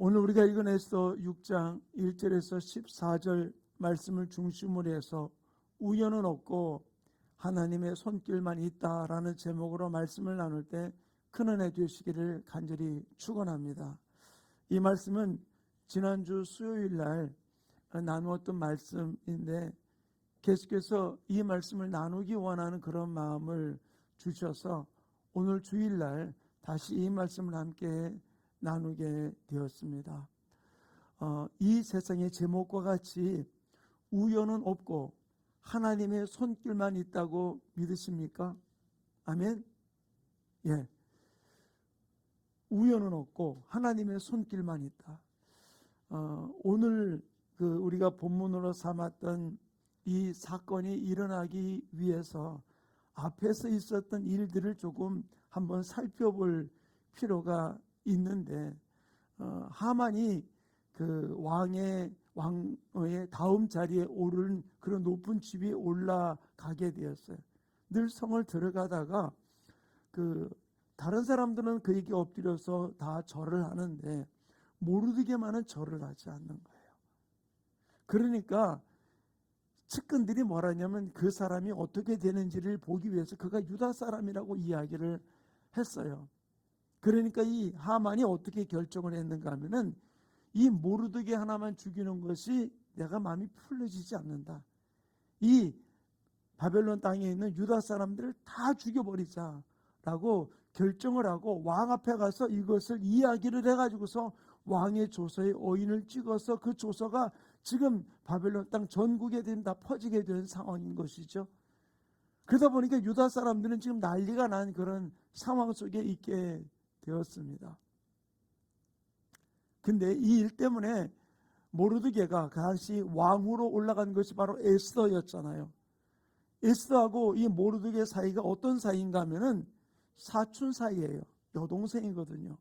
오늘 우리가 읽은 에스더 6장 1절에서 14절 말씀을 중심으로 해서 우연은 없고 하나님의 손길만 있다라는 제목으로 말씀을 나눌 때 큰 은혜 되시기를 간절히 축원합니다. 이 말씀은 지난주 수요일 날 나누었던 말씀인데 계속해서 이 말씀을 나누기 원하는 그런 마음을 주셔서 오늘 주일날 다시 이 말씀을 함께 나누게 되었습니다. 이 세상의 제목과 같이 우연은 없고 하나님의 손길만 있다고 믿으십니까? 아멘? 예. 우연은 없고 하나님의 손길만 있다. 오늘 우리가 본문으로 삼았던 이 사건이 일어나기 위해서 앞에서 있었던 일들을 조금 한번 살펴볼 필요가 있는데, 하만이 왕의 다음 자리에 오른 그런 높은 집에 올라가게 되었어요. 늘 성을 들어가다가 다른 사람들은 그에게 엎드려서 다 절을 하는데 모르드게만은 절을 하지 않는 거예요. 그러니까 측근들이 뭐라냐면 그 사람이 어떻게 되는지를 보기 위해서 그가 유다 사람이라고 이야기를 했어요. 그러니까 이 하만이 어떻게 결정을 했는가 하면은 이 모르드게 하나만 죽이는 것이 내가 마음이 풀려지지 않는다. 이 바벨론 땅에 있는 유다 사람들을 다 죽여버리자라고 결정을 하고 왕 앞에 가서 이것을 이야기를 해가지고서 왕의 조서에 어인을 찍어서 그 조서가 지금 바벨론 땅 전국에 다 퍼지게 된 상황인 것이죠. 그러다 보니까 유다 사람들은 지금 난리가 난 그런 상황 속에 있게 되었습니다. 근데 이 일 때문에 모르드게가 그 당시 왕으로 올라간 것이 바로 에스더였잖아요. 에스더하고 이 모르드게 사이가 어떤 사이인가 하면은 사촌 사이예요. 여동생이거든요.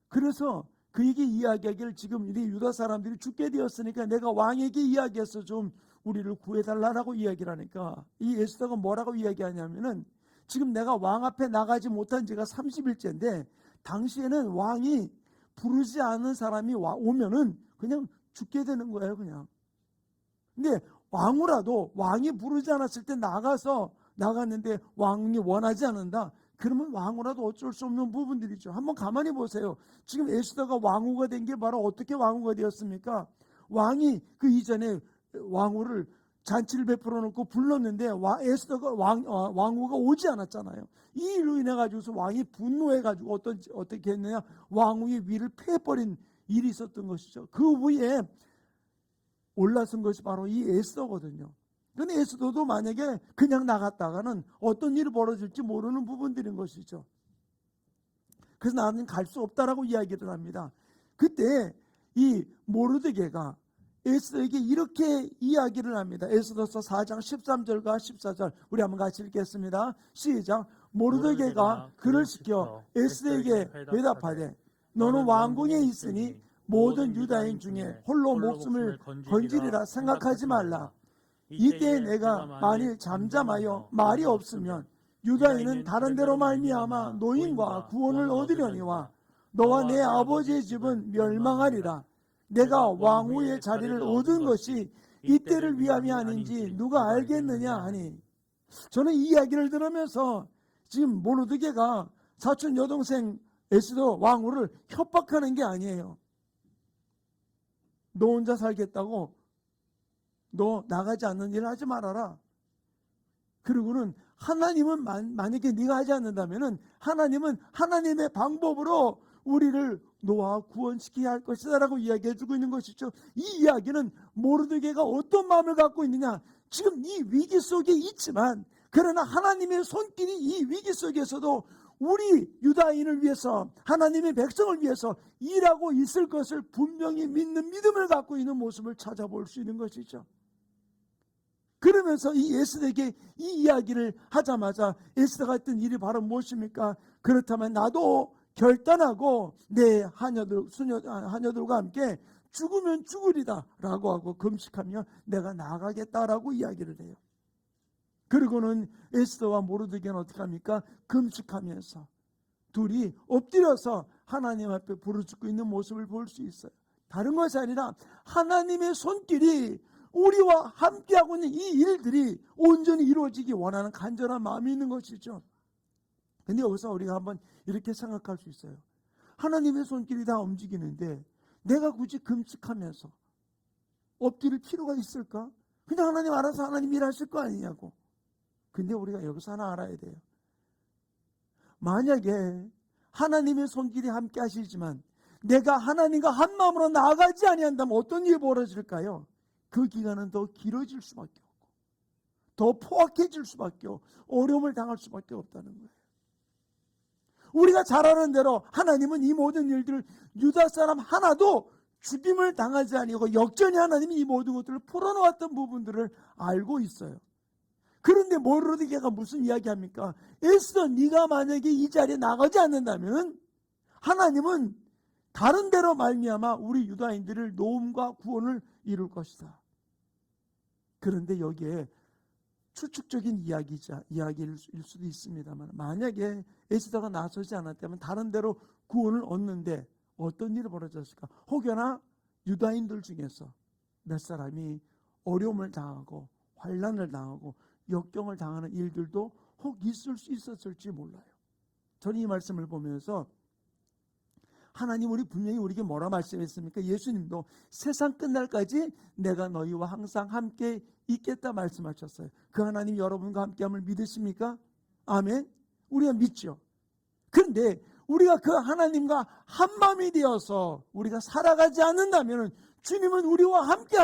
그래서 그에게 이야기하기를 지금 이 유다 사람들이 죽게 되었으니까 내가 왕에게 이야기해서 좀 우리를 구해달라고 이야기를 하니까 이 에스더가 뭐라고 이야기하냐면은 지금 내가 왕 앞에 나가지 못한 지가 30일째인데 당시에는 왕이 부르지 않은 사람이 오면은 그냥 죽게 되는 거예요, 그냥. 근데 왕이 부르지 않았을 때 나갔는데 왕이 원하지 않는다. 그러면 왕후라도 어쩔 수 없는 부분들이죠. 한번 가만히 보세요. 지금 에스더가 왕후가 된 게 바로 어떻게 왕후가 되었습니까? 왕이 그 이전에 왕후를 잔치를 베풀어 놓고 불렀는데 에스더가 왕후가 오지 않았잖아요. 이 일로 인해 가지고서 왕이 분노해 가지고 어떻게 했느냐? 왕후의 위를 패버린 일이 있었던 것이죠. 그 위에 올라선 것이 바로 이 에스더거든요. 그런데 에스더도 만약에 그냥 나갔다가는 어떤 일이 벌어질지 모르는 부분들인 것이죠. 그래서 나는 갈 수 없다라고 이야기를 합니다. 그때 이 모르드게가 에스더에게 이렇게 이야기를 합니다. 에스더서 4장 13절과 14절 우리 한번 같이 읽겠습니다. 시작. 모르드게가 그를 시켜 에스더에게 대답하되 너는 왕궁에 있으니 모든 유다인 중에 홀로 목숨을 건지리라 생각하지 말라. 이때 내가 만일 잠잠하여 말이 없으면 유다인은 다른 데로 말미암아 노임과 구원을 얻으려니와 너와 내 아버지의 집은 멸망하리라. 내가 왕후의 자리를 얻은 것이 이때를 위함이 아닌지 누가 알겠느냐 하니, 저는 이 이야기를 들으면서 지금 모르드게가 사촌 여동생 에스더 왕후를 협박하는 게 아니에요. 너 혼자 살겠다고 너 나가지 않는 일을 하지 말아라. 그리고는 하나님은 만약에 네가 하지 않는다면은 하나님은 하나님의 방법으로 우리를 너와 구원시켜야 할 것이다 라고 이야기해주고 있는 것이죠. 이 이야기는 모르드게가 어떤 마음을 갖고 있느냐, 지금 이 위기 속에 있지만 그러나 하나님의 손길이 이 위기 속에서도 우리 유다인을 위해서 하나님의 백성을 위해서 일하고 있을 것을 분명히 믿는 믿음을 갖고 있는 모습을 찾아볼 수 있는 것이죠. 그러면서 이 에스더에게 이 이야기를 하자마자 에스더가 했던 일이 바로 무엇입니까? 그렇다면 나도 결단하고 내 하녀들과 함께 죽으면 죽으리다 라고 하고 금식하며 내가 나가겠다라고 이야기를 해요. 그리고는 에스더와 모르드게는 어떻게 합니까? 금식하면서 둘이 엎드려서 하나님 앞에 부르짖고 있는 모습을 볼 수 있어요. 다른 것이 아니라 하나님의 손길이 우리와 함께하고 있는 이 일들이 온전히 이루어지기 원하는 간절한 마음이 있는 것이죠. 근데 여기서 우리가 한번 이렇게 생각할 수 있어요. 하나님의 손길이 다 움직이는데 내가 굳이 금식하면서 엎드릴 필요가 있을까? 그냥 하나님 알아서 하나님 일하실 거 아니냐고. 근데 우리가 여기서 하나 알아야 돼요. 만약에 하나님의 손길이 함께 하시지만 내가 하나님과 한 마음으로 나아가지 아니한다면 어떤 일이 벌어질까요? 그 기간은 더 길어질 수밖에 없고 더 포악해질 수밖에 없고 어려움을 당할 수밖에 없다는 거예요. 우리가 잘 아는 대로 하나님은 이 모든 일들을 유다 사람 하나도 죽임을 당하지 아니하고 역전히 하나님이 이 모든 것들을 풀어놓았던 부분들을 알고 있어요. 그런데 모르드게가 무슨 이야기합니까? 에스더 네가 만약에 이 자리에 나가지 않는다면 하나님은 다른 데로 말미암아 우리 유다인들을 노움과 구원을 이룰 것이다. 그런데 여기에 추측적인 이야기일 수도 있습니다만 만약에 에스더가 나서지 않았다면 다른 데로 구원을 얻는데 어떤 일이 벌어졌을까? 혹여나 유다인들 중에서 몇 사람이 어려움을 당하고 환난을 당하고 역경을 당하는 일들도 혹 있을 수 있었을지 몰라요. 저는 이 말씀을 보면서 하나님 우리 분명히 우리에게 뭐라 말씀했습니까? 예수님도 세상 끝날까지 내가 너희와 항상 함께 있겠다 말씀하셨어요. 그 하나님 여러분과 함께함을 믿으십니까? 아멘. 우리가 믿죠. 그런데 우리가 그 하나님과 한 마음이 되어서 우리가 살아가지 않는다면 주님은 우리와 함께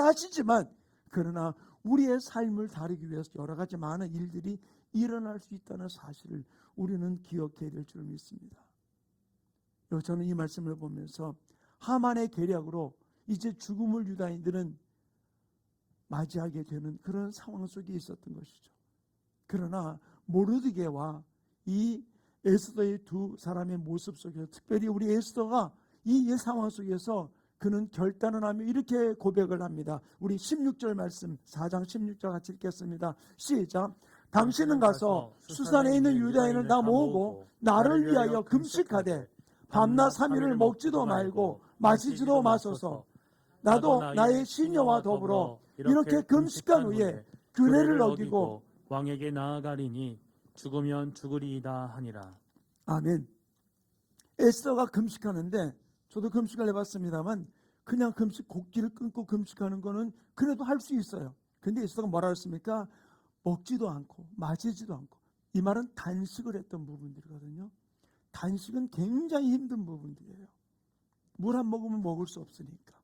하시지만 그러나 우리의 삶을 다루기 위해서 여러 가지 많은 일들이 일어날 수 있다는 사실을 우리는 기억해야 될 줄 믿습니다. 저는 이 말씀을 보면서 하만의 계략으로 이제 죽음을 유다인들은 맞이하게 되는 그런 상황 속에 있었던 것이죠. 그러나 모르드게와 이 에스더의 두 사람의 모습 속에서 특별히 우리 에스더가 이 상황 속에서 그는 결단을 하며 이렇게 고백을 합니다. 우리 16절 말씀 4장 16절 같이 읽겠습니다. 시작. 당신은 가서 수산에 있는 유다인을 다 모으고 나를 위하여 금식하되 밤낮 3일을 먹지도 말고 마시지도 마소서. 나도 나의 시녀와 더불어 이렇게 금식한 후에 규례를 어기고 왕에게 나아가리니 죽으면 죽으리이다 하니라. 아멘. 에스더가 금식하는데 저도 금식을 해봤습니다만 그냥 곡기를 끊고 금식하는 거는 그래도 할 수 있어요. 근데 에스더가 뭐라 했습니까? 먹지도 않고 마시지도 않고. 이 말은 단식을 했던 부분들이거든요. 단식은 굉장히 힘든 부분들이에요. 물 한 모금은 먹을 수 없으니까.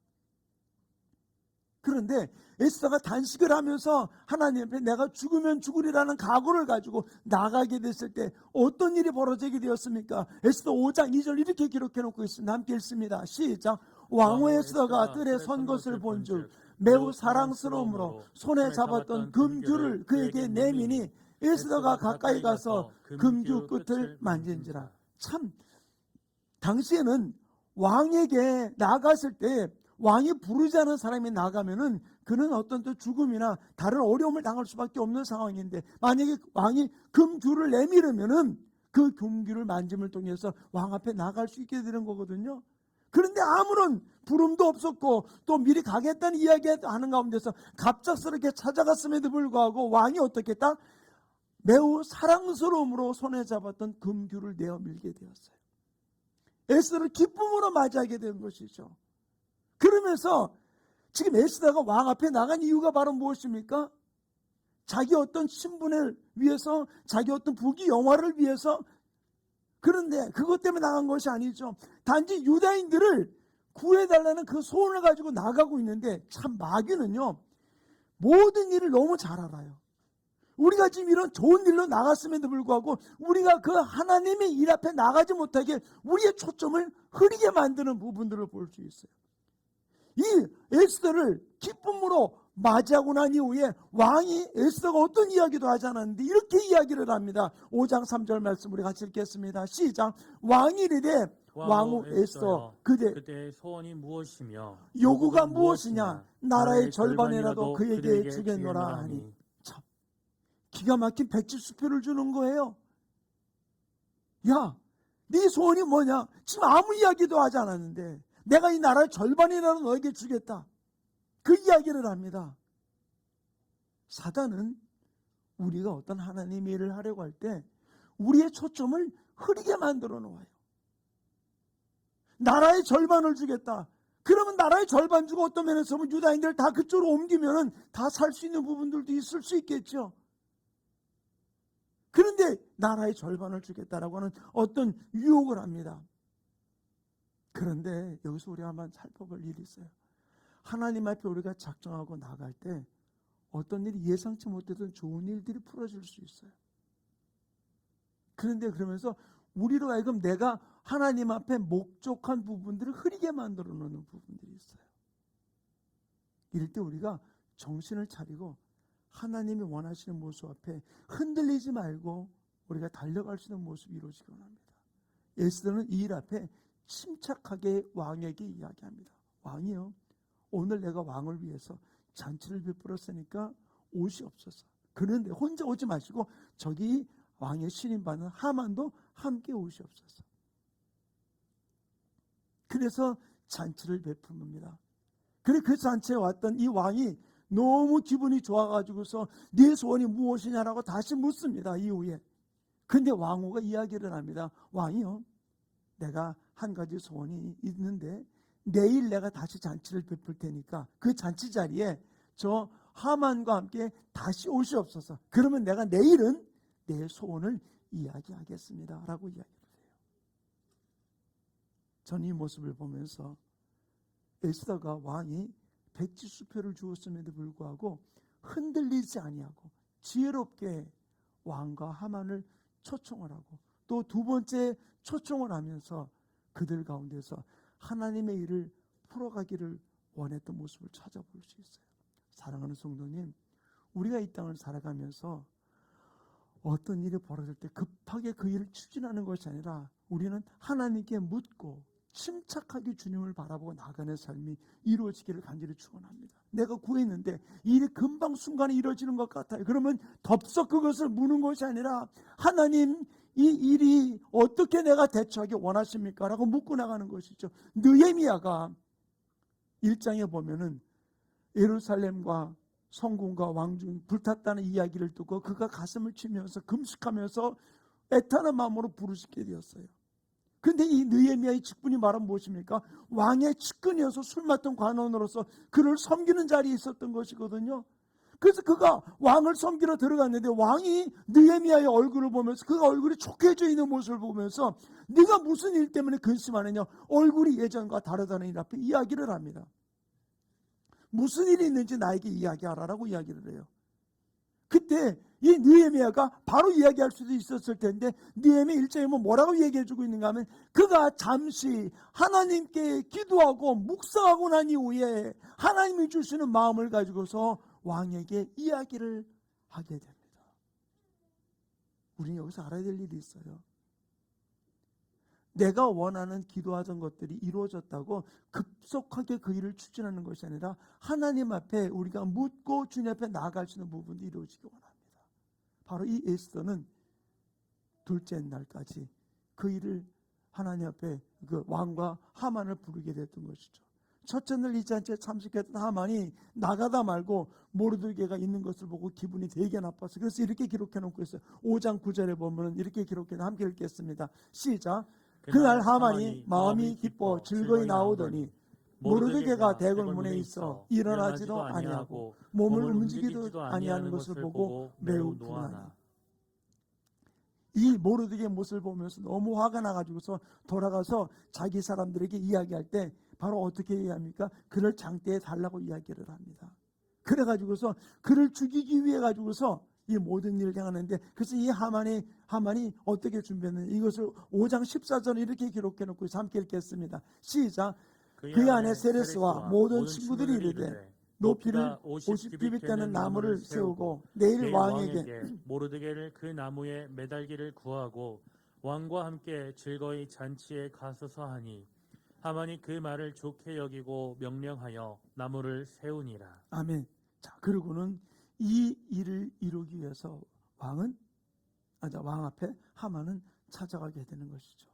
그런데 에스더가 단식을 하면서 하나님 앞에 내가 죽으면 죽으리라는 각오를 가지고 나가게 됐을 때 어떤 일이 벌어지게 되었습니까? 에스더 5장 2절 이렇게 기록해 놓고 있습니다. 함께 읽습니다. 시작. 왕후 에스더가 뜰에 선 것을 본즉 매우 사랑스러움으로 손에 잡았던 금규를 그에게 내미니 에스더가 가까이 가서 금규 끝을 만진지라. 참 당시에는 왕에게 나갔을 때 왕이 부르지 않은 사람이 나가면은 그는 어떤 또 죽음이나 다른 어려움을 당할 수밖에 없는 상황인데 만약에 왕이 금규를 내밀으면은 그 금규를 만짐을 통해서 왕 앞에 나갈 수 있게 되는 거거든요. 그런데 아무런 부름도 없었고 또 미리 가겠다는 이야기하는 가운데서 갑작스럽게 찾아갔음에도 불구하고 왕이 어떻게 했다? 매우 사랑스러움으로 손에 잡았던 금규를 내어 밀게 되었어요. 에스더를 기쁨으로 맞이하게 된 것이죠. 그러면서 지금 에스더가 왕 앞에 나간 이유가 바로 무엇입니까? 자기 어떤 신분을 위해서, 자기 어떤 부귀 영화를 위해서. 그런데 그것 때문에 나간 것이 아니죠. 단지 유다인들을 구해달라는 그 소원을 가지고 나가고 있는데 참 마귀는요 모든 일을 너무 잘 알아요. 우리가 지금 이런 좋은 일로 나갔음에도 불구하고 우리가 그 하나님의 일 앞에 나가지 못하게 우리의 초점을 흐리게 만드는 부분들을 볼 수 있어요. 이 에스더를 기쁨으로 맞이하고 난 이후에 왕이 에스더가 어떤 이야기도 하지 않았는데 이렇게 이야기를 합니다. 5장 3절 말씀 우리 같이 읽겠습니다. 시작. 왕이 이르되 왕후 에스더 그대의 소원이 무엇이며 요구가 무엇이냐 나라의 절반이라도 그에게 주겠노라 하니. 참 기가 막힌 백지수표를 주는 거예요. 야 네 소원이 뭐냐? 지금 아무 이야기도 하지 않았는데 내가 이 나라의 절반이라도 너에게 주겠다. 그 이야기를 합니다. 사단은 우리가 어떤 하나님의 일을 하려고 할 때 우리의 초점을 흐리게 만들어 놓아요. 나라의 절반을 주겠다. 그러면 나라의 절반 주고 어떤 면에서 보면 유다인들 다 그쪽으로 옮기면 다 살 수 있는 부분들도 있을 수 있겠죠. 그런데 나라의 절반을 주겠다라고 하는 어떤 유혹을 합니다. 그런데 여기서 우리가 한번 살펴볼 일이 있어요. 하나님 앞에 우리가 작정하고 나갈 때 어떤 일이 예상치 못했던 좋은 일들이 풀어질 수 있어요. 그런데 그러면서 우리로 하여금 내가 하나님 앞에 목적한 부분들을 흐리게 만들어 놓는 부분들이 있어요. 이럴 때 우리가 정신을 차리고 하나님이 원하시는 모습 앞에 흔들리지 말고 우리가 달려갈 수 있는 모습이 이루어지기 원합니다. 에스더는 이 일 앞에 침착하게 왕에게 이야기합니다. 왕이요, 오늘 내가 왕을 위해서 잔치를 베풀었으니까 옷이 없어서. 그런데 혼자 오지 마시고 저기 왕의 신임받는 하만도 함께 오시옵소서. 그래서 잔치를 베풉니다. 그래 그 잔치에 왔던 이 왕이 너무 기분이 좋아가지고서 네 소원이 무엇이냐라고 다시 묻습니다. 이후에. 근데 왕후가 이야기를 합니다. 왕이요, 내가 한 가지 소원이 있는데 내일 내가 다시 잔치를 베풀 테니까 그 잔치 자리에 저 하만과 함께 다시 오시옵소서. 그러면 내가 내일은 내 소원을 이야기하겠습니다 라고 이야기를 해요. 저는 이 모습을 보면서 에스더가 왕이 백지수표를 주었음에도 불구하고 흔들리지 아니하고 지혜롭게 왕과 하만을 초청을 하고 또 두 번째 초청을 하면서 그들 가운데서 하나님의 일을 풀어가기를 원했던 모습을 찾아볼 수 있어요. 사랑하는 성도님, 우리가 이 땅을 살아가면서 어떤 일이 벌어질 때 급하게 그 일을 추진하는 것이 아니라 우리는 하나님께 묻고 침착하게 주님을 바라보고 나가는 삶이 이루어지기를 간절히 축원합니다. 내가 구했는데 일이 금방 순간에 이루어지는 것 같아요. 그러면 덥석 그것을 묻는 것이 아니라 하나님, 이 일이 어떻게 내가 대처하기 원하십니까? 라고 묻고 나가는 것이죠. 느헤미야가 1장에 보면은 예루살렘과 성군과 왕중이 불탔다는 이야기를 듣고 그가 가슴을 치면서 금식하면서 애타는 마음으로 부르짖게 되었어요. 그런데 이 느헤미야의 직분이 말은 무엇입니까? 왕의 측근이어서 술 맡은 관원으로서 그를 섬기는 자리에 있었던 것이거든요. 그래서 그가 왕을 섬기러 들어갔는데 왕이 느헤미야의 얼굴을 보면서 그가 얼굴이 촉해져 있는 모습을 보면서 네가 무슨 일 때문에 근심하느냐, 얼굴이 예전과 다르다는 일 앞에 이야기를 합니다. 무슨 일이 있는지 나에게 이야기하라라고 이야기를 해요. 그때 이 느헤미야가 바로 이야기할 수도 있었을 텐데 느헤미야 1장에 뭐라고 얘기해주고 있는가 하면 그가 잠시 하나님께 기도하고 묵상하고 난 이후에 하나님이 주시는 마음을 가지고서 왕에게 이야기를 하게 됩니다. 우리는 여기서 알아야 될 일이 있어요. 내가 원하는 기도하던 것들이 이루어졌다고 급속하게 그 일을 추진하는 것이 아니라 하나님 앞에 우리가 묻고 주님 앞에 나아갈 수 있는 부분도 이루어지기 원합니다. 바로 이 에스더는 둘째 날까지 그 일을 하나님 앞에 그 왕과 하만을 부르게 됐던 것이죠. 첫째 날 이 잔치에 참석했던 하만이 나가다 말고 모르드게가 있는 것을 보고 기분이 되게 나빴어요. 그래서 이렇게 기록해 놓고 있어요. 5장 9절에 보면 이렇게 기록해 함께 읽겠습니다. 시작. 그날 하만이 마음이 기뻐 즐거이 나오더니 모르드게가 대궐문에 있어 일어나지도 아니하고 몸을 움직이지도 아니하는 것을 보고 매우 분하니. 이 모르드게의 모습을 보면서 너무 화가 나가지고서 돌아가서 자기 사람들에게 이야기할 때 바로 어떻게 이야기합니까? 그를 장대에 달라고 이야기를 합니다. 그래가지고서 그를 죽이기 위해 가지고서 이 모든 일을 행하는데, 그래서 이 하만이 어떻게 준비했느냐, 이것을 5장 14절에 이렇게 기록해 놓고 함께 읽겠습니다. 시작. 그의 안에 세레스와 모든 친구들이 이르되 높이를 50규빗 되는 나무를 세우고 내일 왕에게 모르드게를 그 나무에 매달기를 구하고 왕과 함께 즐거이 잔치에 가소서 하니 하만이 그 말을 좋게 여기고 명령하여 나무를 세우니라. 아멘. 자, 그리고는 이 일을 이루기 위해서 왕 앞에 하만은 찾아가게 되는 것이죠.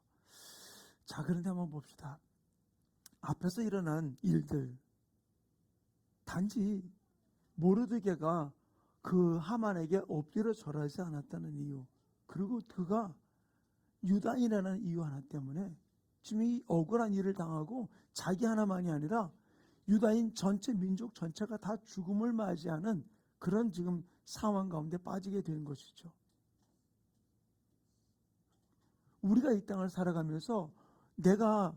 자, 그런데 한번 봅시다. 앞에서 일어난 일들, 단지 모르드게가 그 하만에게 엎드려 절하지 않았다는 이유, 그리고 그가 유다인이라는 이유 하나 때문에 지금 이 억울한 일을 당하고 자기 하나만이 아니라 유다인 전체 민족 전체가 다 죽음을 맞이하는 그런 지금 상황 가운데 빠지게 된 것이죠. 우리가 이 땅을 살아가면서 내가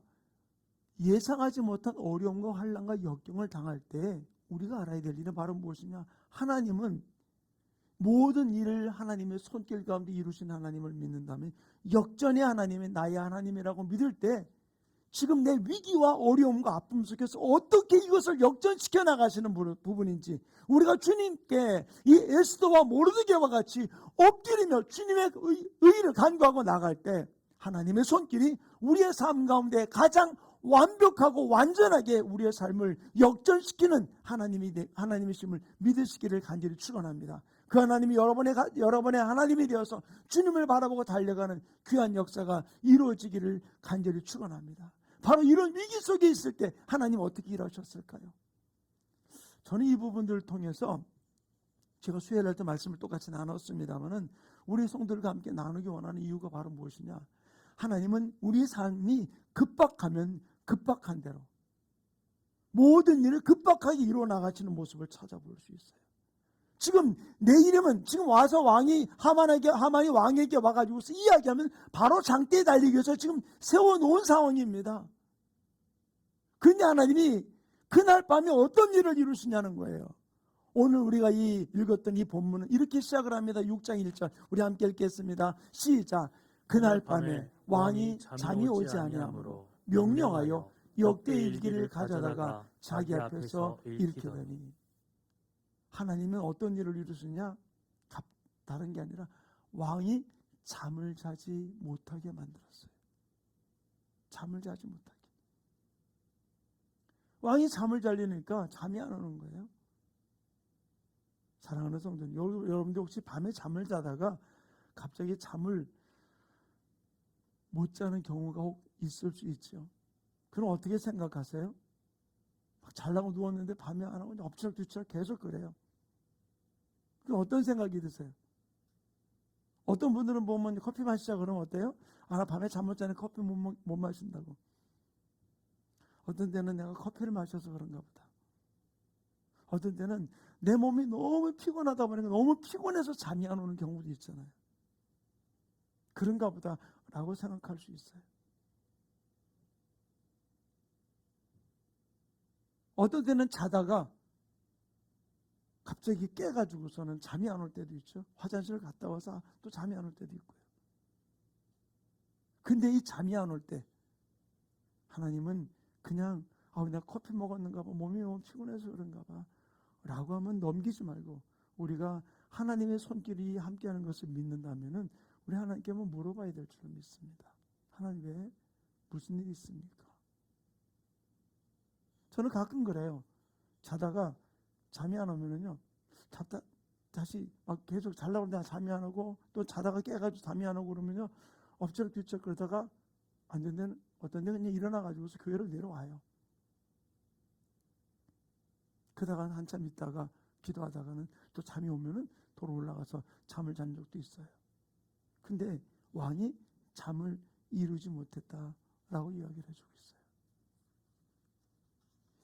예상하지 못한 어려움과 환난과 역경을 당할 때 우리가 알아야 될 일은 바로 무엇이냐? 하나님은 모든 일을 하나님의 손길 가운데 이루신 하나님을 믿는다면, 역전의 하나님이 나의 하나님이라고 믿을 때 지금 내 위기와 어려움과 아픔 속에서 어떻게 이것을 역전시켜 나가시는 부분인지, 우리가 주님께 이 에스더와 모르드게와 같이 엎드리며 주님의 의를 간구하고 나갈 때 하나님의 손길이 우리의 삶 가운데 가장 완벽하고 완전하게 우리의 삶을 역전시키는 하나님이심을 믿으시기를 간절히 축원합니다. 그 하나님이 여러분의 하나님이 되어서 주님을 바라보고 달려가는 귀한 역사가 이루어지기를 간절히 축원합니다. 바로 이런 위기 속에 있을 때 하나님 어떻게 일하셨을까요? 저는 이 부분들을 통해서 제가 수요일 날 때 말씀을 똑같이 나눴습니다만은 우리 성도들과 함께 나누기 원하는 이유가 바로 무엇이냐? 하나님은 우리 삶이 급박하면 급박한 대로 모든 일을 급박하게 이루어 나가시는 모습을 찾아볼 수 있어요. 지금 내 이름은 지금 와서 하만이 왕에게 와가지고 이야기하면 바로 장대에 달리기 위해서 지금 세워놓은 상황입니다. 그런데 하나님이 그날 밤에 어떤 일을 이루시냐는 거예요. 오늘 우리가 읽었던 이 본문은 이렇게 시작을 합니다. 6장 1절 우리 함께 읽겠습니다. 시작. 그날 밤에 왕이 잠이 오지 아니하므로 명령하여 역대 일기를 가져다가 자기 앞에서 읽히더니. 하나님은 어떤 일을 이루시냐? 다른 게 아니라 왕이 잠을 자지 못하게 만들었어요. 잠을 자지 못하게. 왕이 잠을 자려니까 잠이 안 오는 거예요. 사랑하는 성도님, 여러분들 혹시 밤에 잠을 자다가 갑자기 잠을 못 자는 경우가 있을 수 있죠. 그럼 어떻게 생각하세요? 막 잘라고 누웠는데 밤에 안 하고 엎치락뒤치락 계속 그래요. 그럼 어떤 생각이 드세요? 어떤 분들은 보면 커피 마시자 그러면 어때요? 아, 나 밤에 잠 못 자니 커피 못 마신다고. 어떤 때는 내가 커피를 마셔서 그런가 보다. 어떤 때는 내 몸이 너무 피곤하다 보니까 너무 피곤해서 잠이 안 오는 경우도 있잖아요. 그런가 보다 라고 생각할 수 있어요. 어떤 때는 자다가 갑자기 깨가지고서는 잠이 안 올 때도 있죠. 화장실을 갔다 와서 또 잠이 안 올 때도 있고요. 근데 이 잠이 안 올 때 하나님은 그냥 내가 커피 먹었는가 봐, 몸이 너무 피곤해서 그런가 봐 라고 하면 넘기지 말고 우리가 하나님의 손길이 함께하는 것을 믿는다면은 우리 하나님께 한번 물어봐야 될 줄 믿습니다. 하나님 왜 무슨 일이 있습니까? 저는 가끔 그래요. 자다가 잠이 안 오면은요, 다시 막 계속 자려고 하는데 잠이 안 오고 또 자다가 깨가지고 잠이 안 오고 그러면요, 엎치락뒤치락 그러다가 안 된다는 어떤 데는 그냥 일어나가지고서 교회로 내려와요. 그러다가 한참 있다가 기도하다가는 또 잠이 오면은 도로 올라가서 잠을 잔 적도 있어요. 근데 왕이 잠을 이루지 못했다라고 이야기를 해주고 있어요.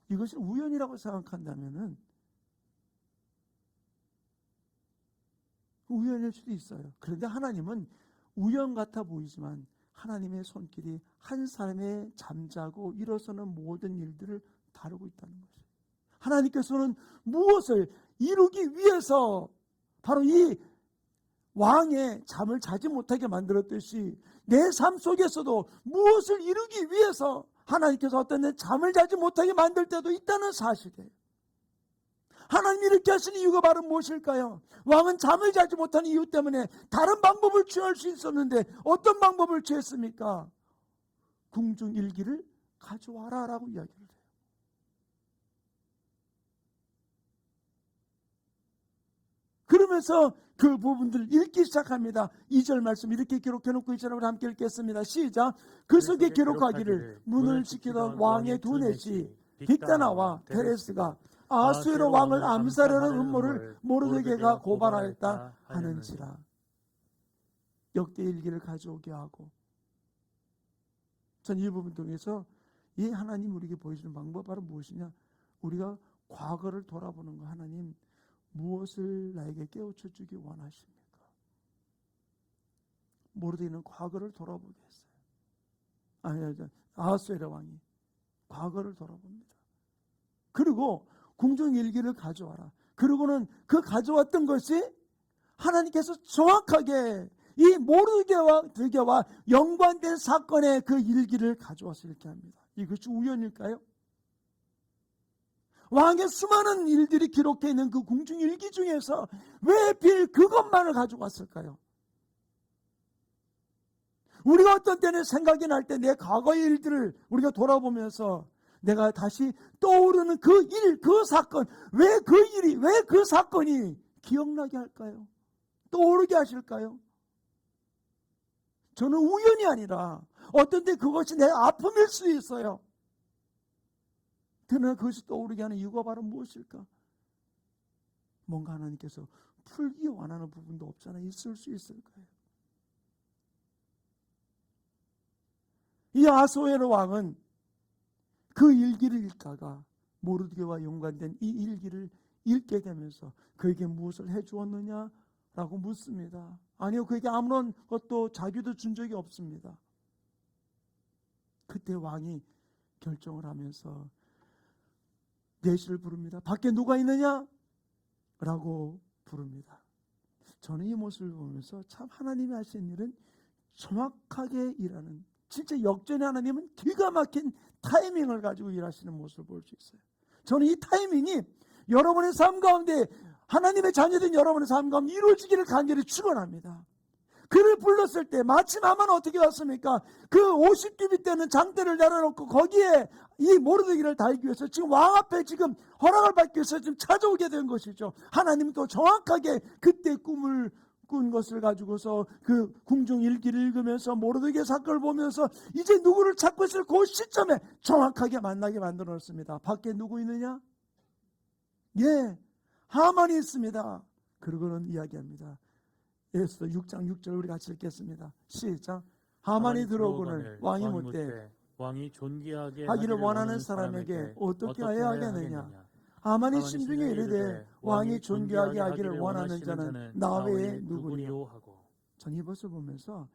이것이 우연이라고 생각한다면은 우연일 수도 있어요. 그런데 하나님은 우연 같아 보이지만 하나님의 손길이 한 사람의 잠자고 일어서는 모든 일들을 다루고 있다는 것이에요. 하나님께서는 무엇을 이루기 위해서 바로 이 왕의 잠을 자지 못하게 만들었듯이 내 삶 속에서도 무엇을 이루기 위해서 하나님께서 어떤 데 잠을 자지 못하게 만들 때도 있다는 사실이에요. 하나님이 이렇게 하신 이유가 바로 무엇일까요? 왕은 잠을 자지 못하는 이유 때문에 다른 방법을 취할 수 있었는데 어떤 방법을 취했습니까? 궁중 일기를 가져와라 라고 이야기를 해요. 그러면서 그 부분들을 읽기 시작합니다. 2절 말씀 이렇게 기록해놓고 있잖아요. 우리 함께 읽겠습니다. 시작. 그 속에 기록하기를 문을 지키던 왕의 두 넷이 빅다나와 테레스가 아수에로 왕을 암살하는 음모를 모르드게가 고발하였다 하는지라. 역대 일기를 가져오게 하고, 전 이 부분 통해서 이 하나님 우리에게 보여주는 방법 바로 무엇이냐? 우리가 과거를 돌아보는 거. 하나님 무엇을 나에게 깨우쳐 주기 원하십니까? 모르드게는 과거를 돌아보게 했어요. 아하수에로 왕이 과거를 돌아봅니다. 그리고 궁중일기를 가져와라. 그리고는 그 가져왔던 것이 하나님께서 정확하게 이 모르드게와 연관된 사건의 그 일기를 가져와서 이렇게 합니다. 이것이 우연일까요? 왕의 수많은 일들이 기록되어 있는 그 궁중일기 중에서 왜 빌 그것만을 가져왔을까요? 우리가 어떤 때는 생각이 날 때 내 과거의 일들을 우리가 돌아보면서 내가 다시 떠오르는 그 일, 그 사건, 왜 그 일이, 왜 그 사건이 기억나게 할까요? 떠오르게 하실까요? 저는 우연이 아니라 어떤 때 그것이 내 아픔일 수 있어요. 그러나 그것이 떠오르게 하는 이유가 바로 무엇일까? 뭔가 하나님께서 풀기 원하는 부분도 없잖아. 있을 수 있을 거예요. 이 아소에로 왕은 그 일기를 읽다가 모르드게와 연관된 이 일기를 읽게 되면서 그에게 무엇을 해 주었느냐라고 묻습니다. 아니요, 그에게 아무런 것도 자기도 준 적이 없습니다. 그때 왕이 결정을 하면서 내시를 부릅니다. 밖에 누가 있느냐? 라고 부릅니다. 저는 이 모습을 보면서 참 하나님이 하신 일은 정확하게 일하는, 진짜 역전의 하나님은 기가 막힌 타이밍을 가지고 일하시는 모습을 볼 수 있어요. 저는 이 타이밍이 여러분의 삶 가운데, 하나님의 자녀된 여러분의 삶 가운데 이루어지기를 간절히 축원합니다. 그를 불렀을 때 마침 하만 어떻게 왔습니까? 그 50규빗 되는 장대를 내려놓고 거기에 이 모르드게를 달기 위해서 지금 왕 앞에 지금 허락을 받기 위해서 지금 찾아오게 된 것이죠. 하나님은 또 정확하게 그때 꿈을 꾼 것을 가지고서 그 궁중 일기를 읽으면서 모르드게 사건을 보면서 이제 누구를 찾고 있을 그 시점에 정확하게 만나게 만들어 놨습니다. 밖에 누구 있느냐? 예, 하만이 있습니다. 그러고는 이야기합니다. 에스더 6장 6절 우리 같이 읽겠습니다. 시작. 하만이 들어오거늘 왕이 묻되 왕이 존귀하게 하기를 원하는 사람에게 어떻게 하여야 하겠느냐? 하만이 심중에 이르되 왕이 존귀하게 하기를 원하는 자는 나 외에 누구리요 하고. 전 이것을 보면서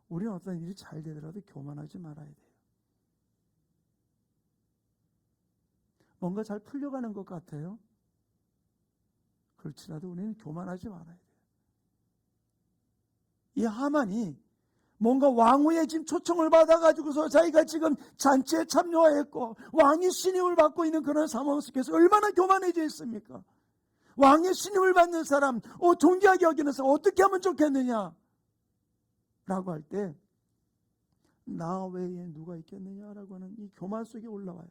우리는 어떤 일이 잘 되더라도 교만하지 말아야 돼요. 뭔가 잘 풀려가는 것 같아요. 그렇지라도 우리는 교만하지 말아야 돼요. 이 하만이 뭔가 왕후의 지금 초청을 받아가지고서 자기가 지금 잔치에 참여했고 왕이 신임을 받고 있는 그런 상황 속에서 얼마나 교만해져 있습니까? 왕의 신임을 받는 사람, 존귀하게 여기는 사람 어떻게 하면 좋겠느냐? 라고 할 때 나 외에 누가 있겠느냐라고 하는 이 교만 속에 올라와요.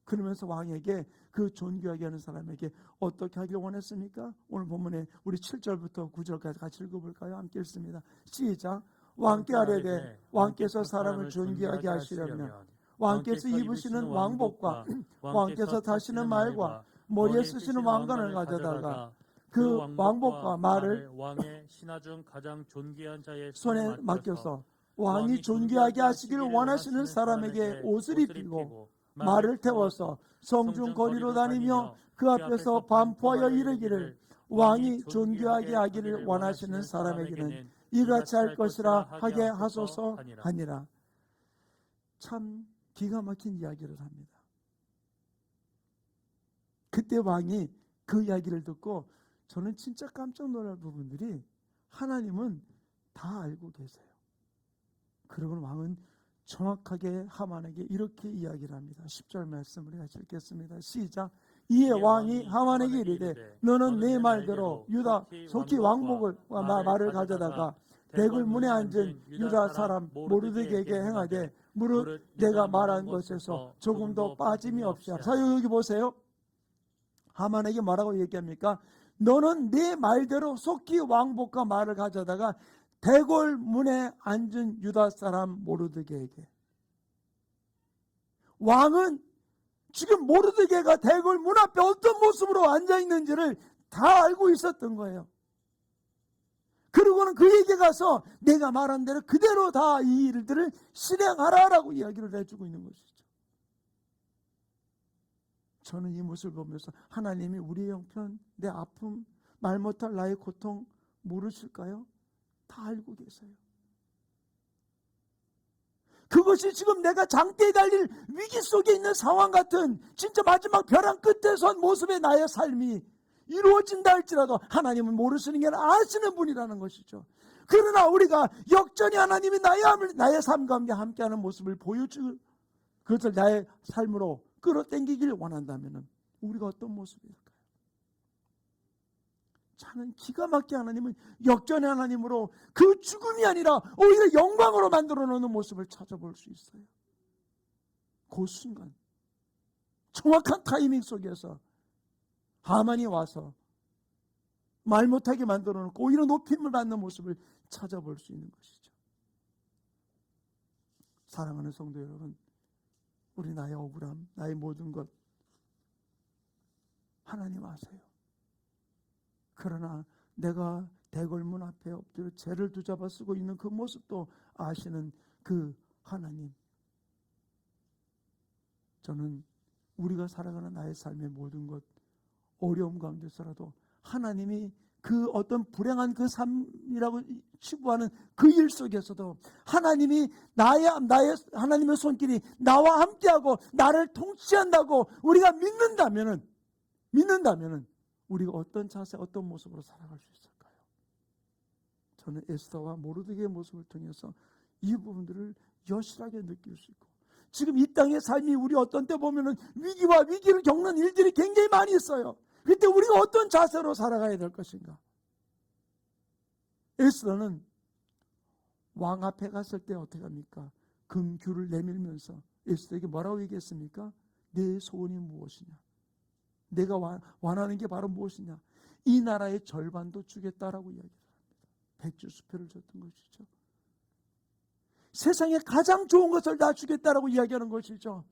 그러면서 왕에게 그 존귀하게 하는 사람에게 어떻게 하기를 원했습니까? 오늘 본문에 우리 7절부터 9절까지 같이 읽어볼까요? 함께 읽습니다. 시작. 왕께 아뢰되 왕께서 사람을 존귀하게 하시려면 왕께서 입으시는 왕복과 왕께서 타시는 말과 머리에 쓰시는 왕관을 가져다가 그 왕복과 말을 왕의 신하 중 가장 존귀한 자의 손에 맡겨서 왕이 존귀하게 하시기를 원하시는 사람에게 옷을 입히고 말을 태워서 성중 거리로 다니며 그 앞에서 반포하여 이르기를 왕이 존귀하게 하기를 원하시는 사람에게는 이같이 할 것이라 하게 하소서 하니라. 참 기가 막힌 이야기를 합니다. 그때 왕이 그 이야기를 듣고 저는 진짜 깜짝 놀랄 부분들이 하나님은 다 알고 계세요. 그러고 왕은 정확하게 하만에게 이렇게 이야기를 합니다. 10절 말씀 우리 같이 읽겠습니다. 시작. 이에 왕이 하만에게 이르되 너는 내 말대로 유다 속히 왕복을 말을 가져다가 대궐 문에 앉은 유다 사람 모르드게에게 행하되 무릇 내가 말한 것에서 조금도 빠짐이 없이 하라. 자, 여기 보세요. 하만에게 뭐라고 얘기합니까? 너는 네 말대로 속히 왕복과 말을 가져다가 대궐 문에 앉은 유다 사람 모르드게에게. 왕은 지금 모르드게가 대궐 문 앞에 어떤 모습으로 앉아있는지를 다 알고 있었던 거예요. 그리고는 그에게 가서 내가 말한 대로 그대로 다 이 일들을 실행하라라고 이야기를 해주고 있는 것이죠. 저는 이 모습을 보면서 하나님이 우리의 형편, 내 아픔, 말 못할 나의 고통 모르실까요? 다 알고 계세요. 그것이 지금 내가 장대에 달릴 위기 속에 있는 상황 같은 진짜 마지막 벼랑 끝에 선 모습의 나의 삶이 이루어진다 할지라도 하나님은 모르시는 게 아니라 아시는 분이라는 것이죠. 그러나 우리가 역전히 하나님이 나의 삶 가운데 함께하는 모습을 보여주고 그것을 나의 삶으로 끌어당기길 원한다면 우리가 어떤 모습일까요? 저는 기가 막히게 하나님은 역전의 하나님으로 그 죽음이 아니라 오히려 영광으로 만들어 놓는 모습을 찾아볼 수 있어요. 그 순간 정확한 타이밍 속에서 하만이 와서 말 못하게 만들어 놓고 오히려 높임을 받는 모습을 찾아볼 수 있는 것이죠. 사랑하는 성도 여러분, 우리 나의 억울함, 나의 모든 것 하나님 아세요. 그러나 내가 대궐문 앞에 엎드려 죄를 붙잡아 쓰고 있는 그 모습도 아시는 그 하나님. 저는 우리가 살아가는 나의 삶의 모든 것 어려움 가운데서라도 하나님이 그 어떤 불행한 그 삶이라고 치부하는 그 일 속에서도 하나님이 하나님의 손길이 나와 함께하고 나를 통치한다고 우리가 믿는다면은 우리가 어떤 자세, 어떤 모습으로 살아갈 수 있을까요? 저는 에스더와 모르드게의 모습을 통해서 이 부분들을 여실하게 느낄 수 있고, 지금 이 땅의 삶이 우리 어떤 때 보면은 위기와 위기를 겪는 일들이 굉장히 많이 있어요. 그때 우리가 어떤 자세로 살아가야 될 것인가? 에스더는 왕 앞에 갔을 때 어떻게 합니까? 금규를 내밀면서 에스더에게 뭐라고 얘기했습니까? 내 소원이 무엇이냐? 내가 원하는 게 바로 무엇이냐? 이 나라의 절반도 주겠다라고 이야기를 합니다. 백주수표를 줬던 것이죠. 세상에 가장 좋은 것을 다 주겠다라고 이야기하는 것이죠.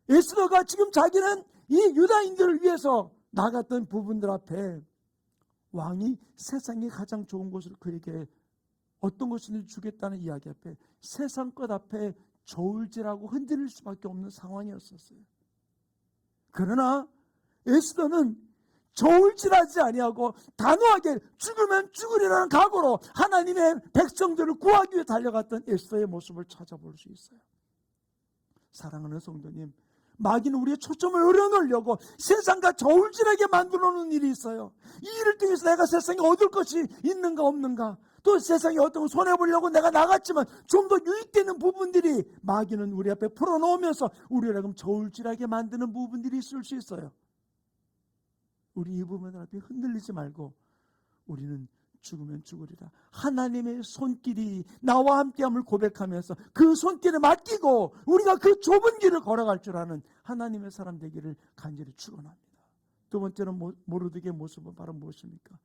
에스더가 지금 자기는 이 유다인들을 위해서 나갔던 부분들 앞에 왕이 세상에 가장 좋은 것을 그에게 어떤 것을 주겠다는 이야기 앞에 세상 것 앞에 저울질하고 흔들릴 수밖에 없는 상황이었었어요. 그러나 에스더는 저울질하지 아니하고 단호하게 죽으면 죽으리라는 각오로 하나님의 백성들을 구하기 위해 달려갔던 에스더의 모습을 찾아볼 수 있어요. 사랑하는 성도님, 마귀는 우리의 초점을 어려놓으려고 세상과 저울질하게 만들어 놓는 일이 있어요. 이 일을 통해서 내가 세상에 얻을 것이 있는가 없는가, 또 세상에 어떤 걸 손해보려고 내가 나갔지만 좀 더 유익되는 부분들이 마귀는 우리 앞에 풀어놓으면서 우리를 지금 저울질하게 만드는 부분들이 있을 수 있어요. 우리 이 부분들 앞에 흔들리지 말고 우리는 죽으면 죽으리라, 하나님의 손길이 나와 함께함을 고백하면서 그 손길을 맡기고 우리가 그 좁은 길을 걸어갈 줄 아는 하나님의 사람 되기를 간절히 축원합니다. 두 번째는 모르드게의 모습은 바로 무엇입니까?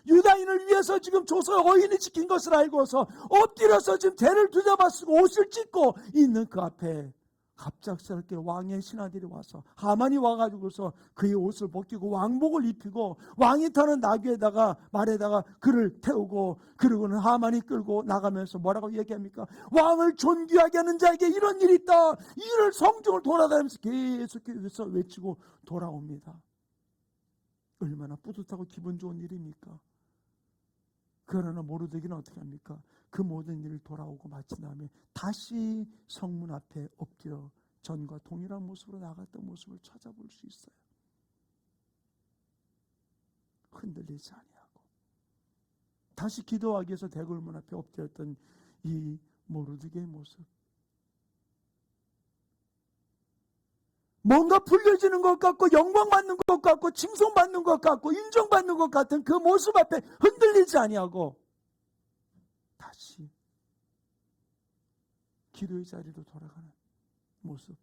유다인을 위해서 지금 조서 어인이 지킨 것을 알고서 엎드려서 지금 대를 뒤잡아 쓰고 옷을 찢고 있는 그 앞에 갑작스럽게 왕의 신하들이 와서, 하만이 와가지고서 그의 옷을 벗기고 왕복을 입히고 왕이 타는 나귀에다가 말에다가 그를 태우고, 그리고는 하만이 끌고 나가면서 뭐라고 얘기합니까? 왕을 존귀하게 하는 자에게 이런 일이 있다. 이를 성중을 돌아다니면서 계속해서 외치고 돌아옵니다. 얼마나 뿌듯하고 기분 좋은 일입니까? 그러나 모르드게는 어떻게 합니까? 그 모든 일을 돌아오고 마친 다음에 다시 성문 앞에 엎드려 전과 동일한 모습으로 나갔던 모습을 찾아볼 수 있어요. 흔들리지 아니하고 다시 기도하기 위해서 대궐문 앞에 엎드렸던 이 모르드게의 모습, 뭔가 풀려지는 것 같고 영광받는 것 같고 칭송받는 것 같고 인정받는 것 같은 그 모습 앞에 흔들리지 아니하고 다시 기도의 자리로 돌아가는 모습.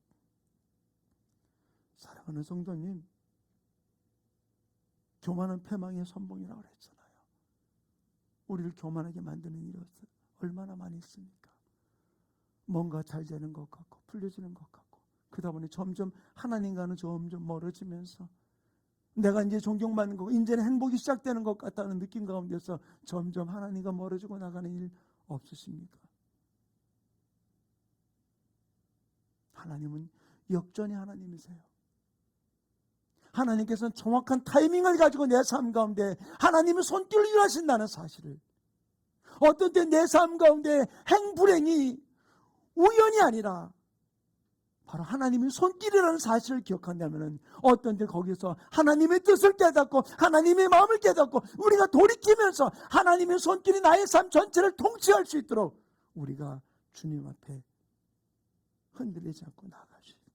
사랑하는 성도님, 교만은 패망의 선봉이라고 그랬잖아요. 우리를 교만하게 만드는 일이 얼마나 많이 있습니까? 뭔가 잘 되는 것 같고 풀려지는 것 같고 그러다 보니 점점 하나님과는 점점 멀어지면서 내가 이제 존경받는 거고 이제는 행복이 시작되는 것 같다는 느낌 가운데서 점점 하나님과 멀어지고 나가는 일 없으십니까? 하나님은 역전의 하나님이세요. 하나님께서는 정확한 타이밍을 가지고 내 삶 가운데 하나님의 손길을 일하신다는 사실을, 어떤 때 내 삶 가운데 행불행이 우연이 아니라 바로 하나님의 손길이라는 사실을 기억한다면 어떤 때 거기서 하나님의 뜻을 깨닫고 하나님의 마음을 깨닫고 우리가 돌이키면서 하나님의 손길이 나의 삶 전체를 통치할 수 있도록 우리가 주님 앞에 흔들리지 않고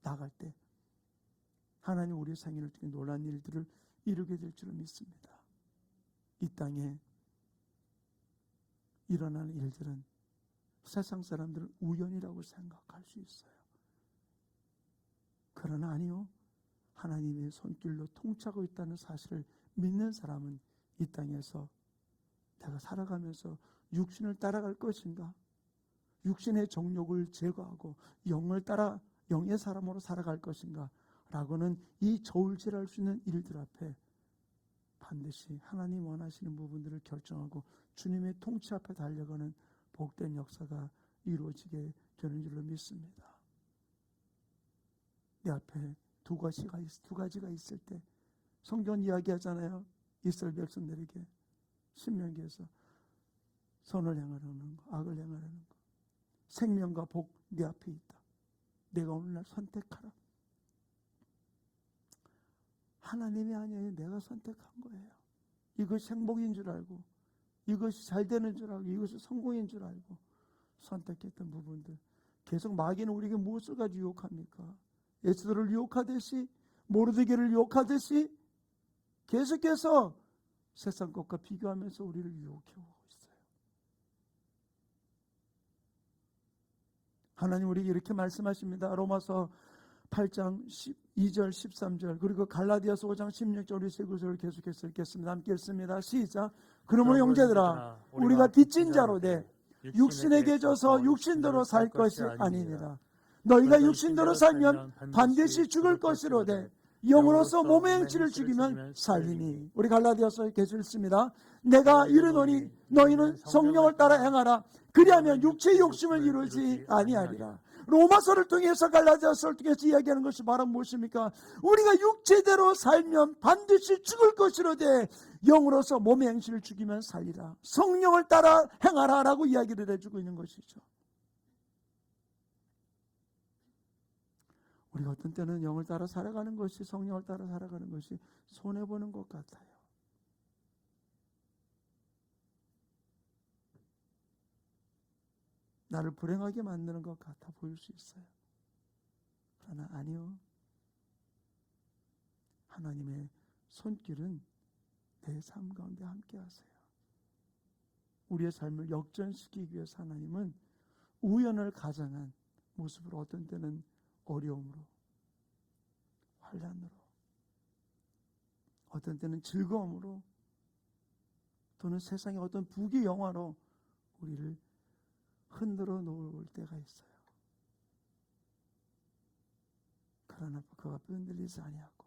나갈 때 하나님 우리의 생애를 통해 놀라운 일들을 이루게 될 줄을 믿습니다. 이 땅에 일어나는 일들은 세상 사람들은 우연이라고 생각할 수 있어요. 그러나 아니요, 하나님의 손길로 통치하고 있다는 사실을 믿는 사람은 이 땅에서 내가 살아가면서 육신을 따라갈 것인가, 육신의 정욕을 제거하고 영을 따라 영의 사람으로 살아갈 것인가 라고는 이 저울질할 수 있는 일들 앞에 반드시 하나님 원하시는 부분들을 결정하고 주님의 통치 앞에 달려가는 복된 역사가 이루어지게 되는 줄로 믿습니다. 내 앞에 두 가지가 있을 때 성경 이야기하잖아요. 이스라엘 백성들에게 신명기에서 선을 행하려는 거, 악을 행하려는 거, 생명과 복 네 앞에 있다. 내가 오늘날 선택하라. 하나님이 아니에요. 내가 선택한 거예요. 이것이 행복인 줄 알고, 이것이 잘 되는 줄 알고, 이것이 성공인 줄 알고 선택했던 부분들, 계속 마귀는 우리에게 무엇을 가지고 유혹합니까? 에스더를 유혹하듯이, 모르드게를 유혹하듯이 계속해서 세상 것과 비교하면서 우리를 유혹해오고 있어요. 하나님 우리에게 이렇게 말씀하십니다. 로마서 8장 12절 13절 그리고 갈라디아서 5장 16절 우리 세 구절을 계속해서 읽겠습니다. 함께 읽습니다. 시작. 그러므로 형제들아 우리가 빚진 자로 돼 육신에게 져서 육신대로 살 것이 아니니라. 너희가 육신대로 살면 반드시 죽을 것이로되 영으로서 몸의 행치를 죽이면 살리니. 우리 갈라디아서에 계속 읽습니다. 내가 이르노니 너희는 성령을 따라 행하라. 그리하면 육체의 욕심을 이루지 아니하리라. 로마서를 통해서 갈라디아서를 통해서 이야기하는 것이 바로 무엇입니까? 우리가 육체대로 살면 반드시 죽을 것이로되 영으로서 몸의 행실을 죽이면 살리라. 성령을 따라 행하라 라고 이야기를 해주고 있는 것이죠. 우리가 어떤 때는 영을 따라 살아가는 것이, 성령을 따라 살아가는 것이 손해보는 것 같아요. 나를 불행하게 만드는 것 같아 보일 수 있어요. 그러나 아니요. 하나님의 손길은 내 삶 가운데 함께 하세요. 우리의 삶을 역전시키기 위해서 하나님은 우연을 가장한 모습으로, 어떤 때는 어려움으로, 환난으로, 어떤 때는 즐거움으로, 또는 세상의 어떤 부귀 영화로 우리를 흔들어 놓을 때가 있어요. 그러나 그 앞에 흔들리지 아니하고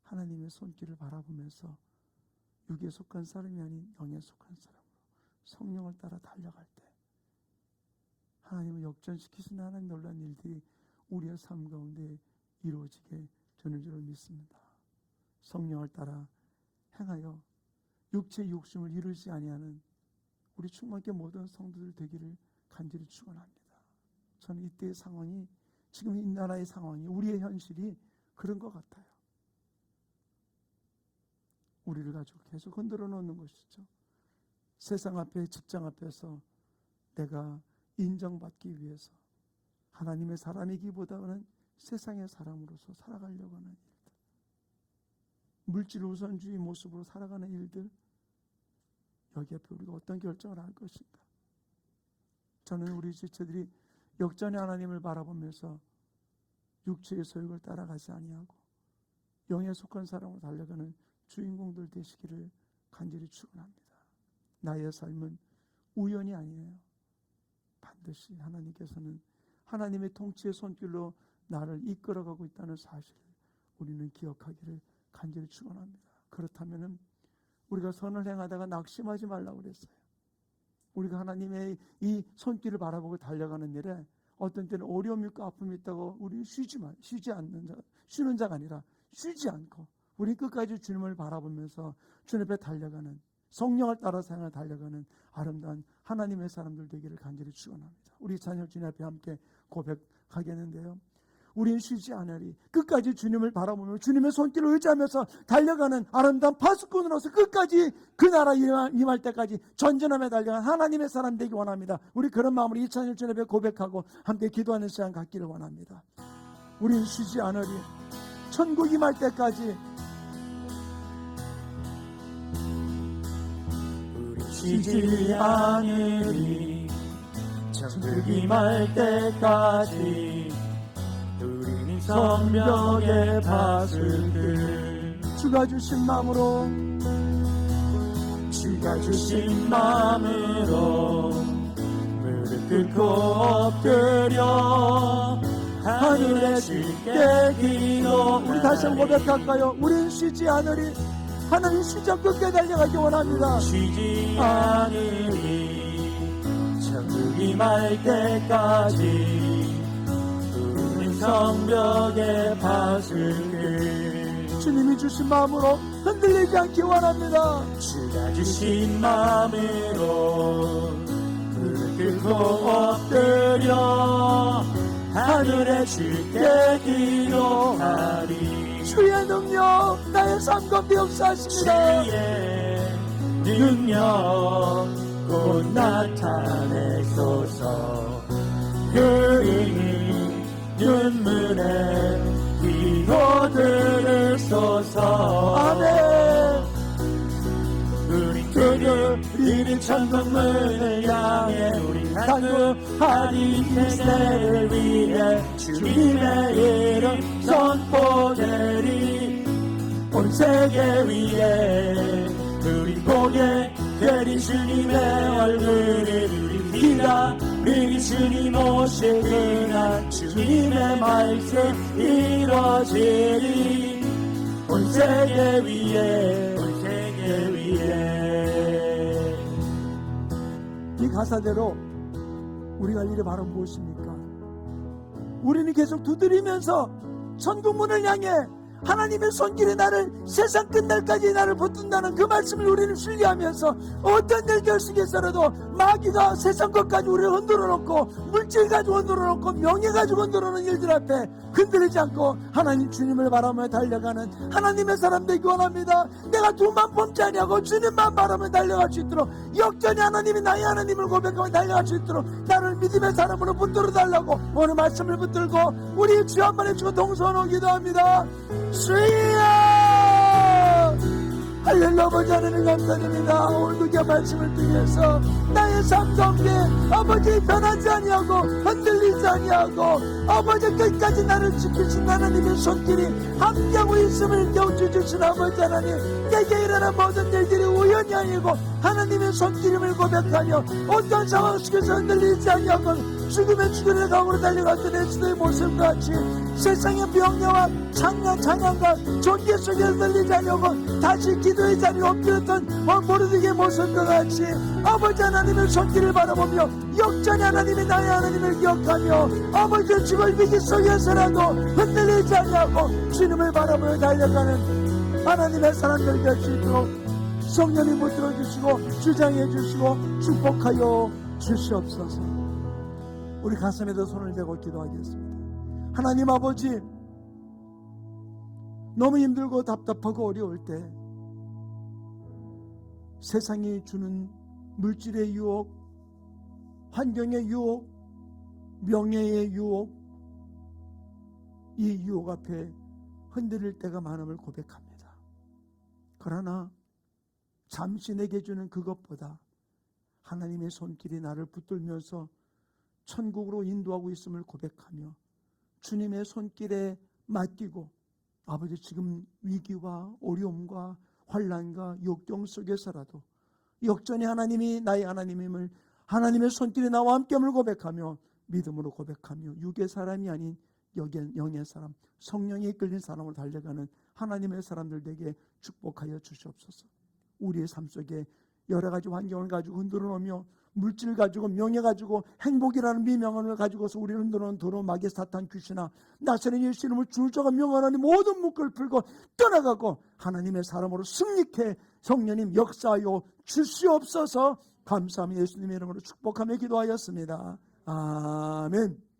하나님의 손길을 바라보면서 육에 속한 사람이 아닌 영에 속한 사람으로 성령을 따라 달려갈 때 하나님을 역전시키시는 하나님 놀라운 일들이 우리의 삶 가운데 이루어지게 되는 줄 믿습니다. 성령을 따라 행하여 육체의 욕심을 이루지 아니하는 우리 충만케 모든 성도들 되기를 간절히 축원합니다. 저는 이때의 상황이, 지금 이 나라의 상황이, 우리의 현실이 그런 것 같아요. 우리를 가지고 계속 흔들어 놓는 것이죠. 세상 앞에, 직장 앞에서 내가 인정받기 위해서 하나님의 사람이기보다는 세상의 사람으로서 살아가려고 하는 일들, 물질 우선주의 모습으로 살아가는 일들, 여기 앞에 우리가 어떤 결정을 할 것인가. 저는 우리 지체들이 역전의 하나님을 바라보면서 육체의 소욕을 따라가지 아니하고 영에 속한 사람으로 달려가는 주인공들 되시기를 간절히 축원합니다. 나의 삶은 우연이 아니에요. 반드시 하나님께서는 하나님의 통치의 손길로 나를 이끌어가고 있다는 사실을 우리는 기억하기를 간절히 축원합니다. 그렇다면 우리가 선을 행하다가 낙심하지 말라고 그랬어요. 우리가 하나님의 이 손길을 바라보고 달려가는 일에 어떤 때는 어려움이 있고 아픔이 있다고 우리는 쉬는 자가 아니라 쉬지 않고 우리 끝까지 주님을 바라보면서 주님 앞에 달려가는, 성령을 따라 생활 달려가는 아름다운 하나님의 사람들 되기를 간절히 축원합니다. 우리 자녀 주님 앞에 함께 고백하겠는데요. 우리는 쉬지 않으리. 끝까지 주님을 바라보며 주님의 손길을 의지하면서 달려가는 아름다운 파수꾼으로서 끝까지 그 나라 임할 때까지 전전하며 달려가는 하나님의 사람 되기 원합니다. 우리 그런 마음으로 2000년 주님 앞에 고백하고 함께 기도하는 시간 갖기를 원합니다. 우리는 쉬지 않으리. 천국 임할 때까지 쉬지 않으리. 천국 임할 때까지 우리는 성벽에 밭을 주가 주신 마음으로 주가 주신 마음으로 무릎 꿇고 엎드려 하늘에 주께 기도. 우리 다시 한번 고백할까요? 우린 쉬지 않으리. 하나님 쉬지 않고 끝까지 달려가기 원합니다. 쉬지 않으리. 천국 임할 때까지 우리는 성벽에 밭을 주님이 주신 마음으로 흔들리지 않기 원합니다. 주가 주신 마음으로 무릎 꿇고 엎드려 하늘에 주께 기도하리. 주의 능력 나의 삶 가운데 역사하십니다. 주의 능력 곧 나타내소서. 그의 눈물에 기도 들으소서. 아멘. 우리 천국문을 향해 우리 간구하리. 이 세대를 위해 주님의 이름 선포되리. 온 세계 위에 우리 보게 되리 주님의 얼굴을 우리 기다리리. 주님 오실 그날 주님의 말씀 이루어지리. 온 세계 위에 온 세계 위에. 이 가사대로 우리가 할 일이 바로 무엇입니까? 우리는 계속 두드리면서 천국 문을 향해 하나님의 손길이 나를 세상 끝날까지 나를 붙든다는 그 말씀을 우리는 신뢰하면서 어떤 일 결식에서라도 마귀가 세상 것까지 우리를 흔들어 놓고 물질 가지고 흔들어 놓고 명예 가지고 흔들어 놓은 일들 앞에 흔들리지 않고 하나님 주님을 바라며 달려가는 하나님의 사람 되기 원합니다. 내가 두만 범치 아니하고 주님만 바라며 달려갈 수 있도록 역전히 하나님이 나의 하나님을 고백하며 달려갈 수 있도록 나를 믿음의 사람으로 붙들어 달라고 오늘 말씀을 붙들고 우리 주 한 번 해주고 동서로 기도합니다. 주여 할렐루야. 아버지 하나님 감사드립니다. 오늘도 그 말씀을 통해서 나의 삶 가운데 아버지 변하지 아니하고 흔들리지 아니하고 아버지 끝까지 나를 지키신 하나님의 손길이 함께하고 있음을 깨우쳐주신 아버지 하나님, 내게 일어난 모든 일들이 우연이 아니고 하나님의 손길임을 고백하며 어떤 상황 속에서 흔들리지 아니하고 죽음의 주변의 강으로 달려갔던 에스더의 모습과 같이 세상의 명예와 찬양과 존귀 속에 흔들리지 않으려고 다시 기도의 자리에 엎드렸던 모르드게의 모습과 같이 아버지 하나님의 손길을 바라보며 역전히 하나님이 나의 하나님을 기억하며 아버지의 죽을 위기 속에서라도 흔들리지 않냐고 주님을 바라보며 달려가는 하나님의 사람들 될 수 있도록 성령님 붙들어 주시고 주장해 주시고 축복하여 주시옵소서. 우리 가슴에도 손을 대고 기도하겠습니다. 하나님 아버지, 너무 힘들고 답답하고 어려울 때 세상이 주는 물질의 유혹, 환경의 유혹, 명예의 유혹, 이 유혹 앞에 흔들릴 때가 많음을 고백합니다. 그러나 잠시 내게 주는 그것보다 하나님의 손길이 나를 붙들면서 천국으로 인도하고 있음을 고백하며 주님의 손길에 맡기고 아버지 지금 위기와 어려움과 환난과 역경 속에서라도 역전의 하나님이 나의 하나님임을 하나님의 손길이 나와 함께함을 고백하며 믿음으로 고백하며 육의 사람이 아닌 영의 사람, 성령에 이끌린 사람으로 달려가는 하나님의 사람들 되게 축복하여 주시옵소서. 우리의 삶 속에 여러 가지 환경을 가지고 흔들어 놓으며 물질 가지고 명예 가지고 행복이라는 미명을 가지고서 우리를 흔들어 놓은 더러운 마귀의 사탄 귀신아, 나사렛 예수 이름을 주자가 명하나니 모든 묶을 풀고 떠나가고 하나님의 사람으로 승리케 성령님 역사하여 주시옵소서. 감사하며 예수님의 이름으로 축복하며 기도하였습니다. 아멘.